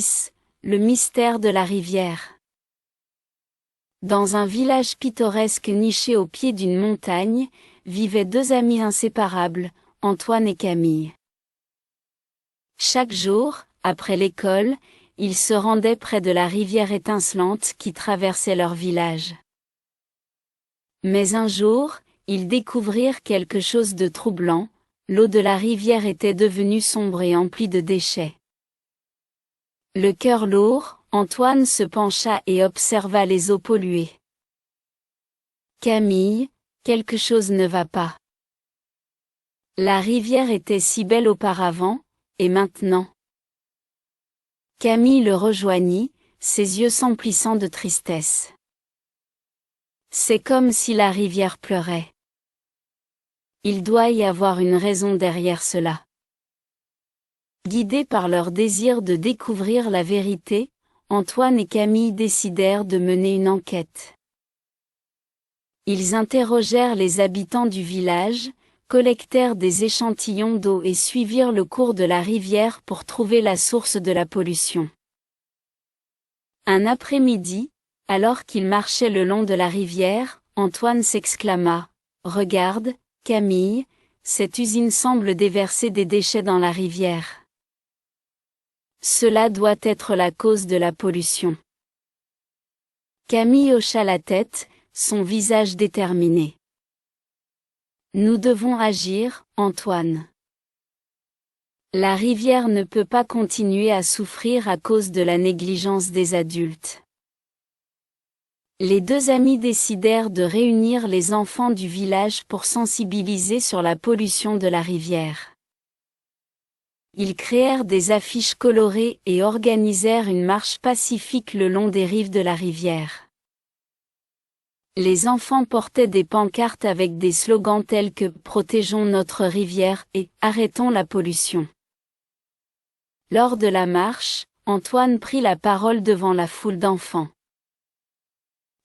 6. Le mystère de la rivière. Dans un village pittoresque niché au pied d'une montagne, vivaient deux amis inséparables, Antoine et Camille. Chaque jour, après l'école, ils se rendaient près de la rivière étincelante qui traversait leur village. Mais un jour, ils découvrirent quelque chose de troublant, l'eau de la rivière était devenue sombre et emplie de déchets. Le cœur lourd, Antoine se pencha et observa les eaux polluées. Camille, quelque chose ne va pas. La rivière était si belle auparavant, et maintenant? Camille le rejoignit, ses yeux s'emplissant de tristesse. C'est comme si la rivière pleurait. Il doit y avoir une raison derrière cela. Guidés par leur désir de découvrir la vérité, Antoine et Camille décidèrent de mener une enquête. Ils interrogèrent les habitants du village, collectèrent des échantillons d'eau et suivirent le cours de la rivière pour trouver la source de la pollution. Un après-midi, alors qu'ils marchaient le long de la rivière, Antoine s'exclama « Regarde, Camille, cette usine semble déverser des déchets dans la rivière. Cela doit être la cause de la pollution. » Camille hocha la tête, son visage déterminé. « Nous devons agir, Antoine. La rivière ne peut pas continuer à souffrir à cause de la négligence des adultes. » Les deux amis décidèrent de réunir les enfants du village pour sensibiliser sur la pollution de la rivière. Ils créèrent des affiches colorées et organisèrent une marche pacifique le long des rives de la rivière. Les enfants portaient des pancartes avec des slogans tels que « Protégeons notre rivière » et « Arrêtons la pollution ». Lors de la marche, Antoine prit la parole devant la foule d'enfants.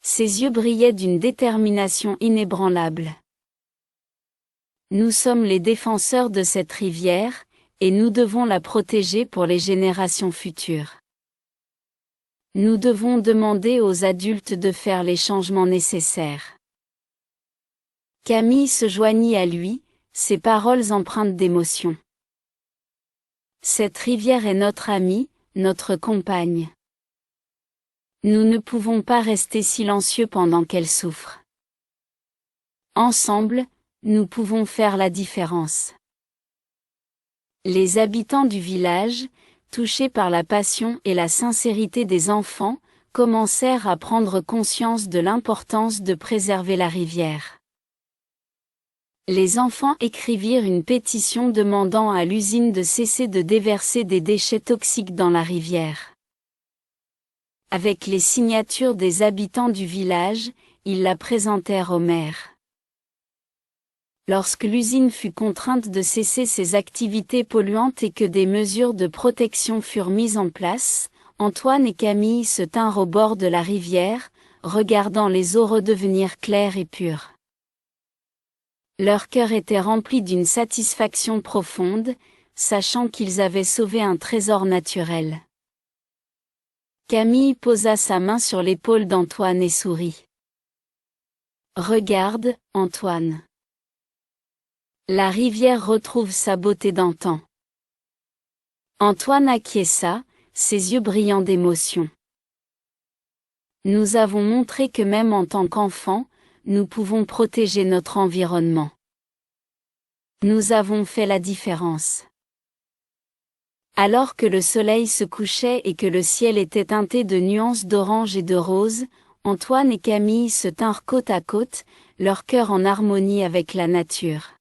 Ses yeux brillaient d'une détermination inébranlable. Nous sommes les défenseurs de cette rivière, et nous devons la protéger pour les générations futures. Nous devons demander aux adultes de faire les changements nécessaires. Camille se joignit à lui, ses paroles empreintes d'émotion. Cette rivière est notre amie, notre compagne. Nous ne pouvons pas rester silencieux pendant qu'elle souffre. Ensemble, nous pouvons faire la différence. Les habitants du village, touchés par la passion et la sincérité des enfants, commencèrent à prendre conscience de l'importance de préserver la rivière. Les enfants écrivirent une pétition demandant à l'usine de cesser de déverser des déchets toxiques dans la rivière. Avec les signatures des habitants du village, ils la présentèrent au maire. Lorsque l'usine fut contrainte de cesser ses activités polluantes et que des mesures de protection furent mises en place, Antoine et Camille se tinrent au bord de la rivière, regardant les eaux redevenir claires et pures. Leur cœur était rempli d'une satisfaction profonde, sachant qu'ils avaient sauvé un trésor naturel. Camille posa sa main sur l'épaule d'Antoine et sourit. « Regarde, Antoine. La rivière retrouve sa beauté d'antan. » Antoine acquiesça, ses yeux brillants d'émotion. Nous avons montré que même en tant qu'enfants, nous pouvons protéger notre environnement. Nous avons fait la différence. Alors que le soleil se couchait et que le ciel était teinté de nuances d'orange et de rose, Antoine et Camille se tinrent côte à côte, leur cœur en harmonie avec la nature.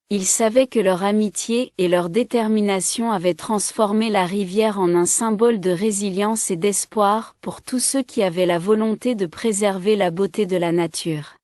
Ils savaient que leur amitié et leur détermination avaient transformé la rivière en un symbole de résilience et d'espoir pour tous ceux qui avaient la volonté de préserver la beauté de la nature.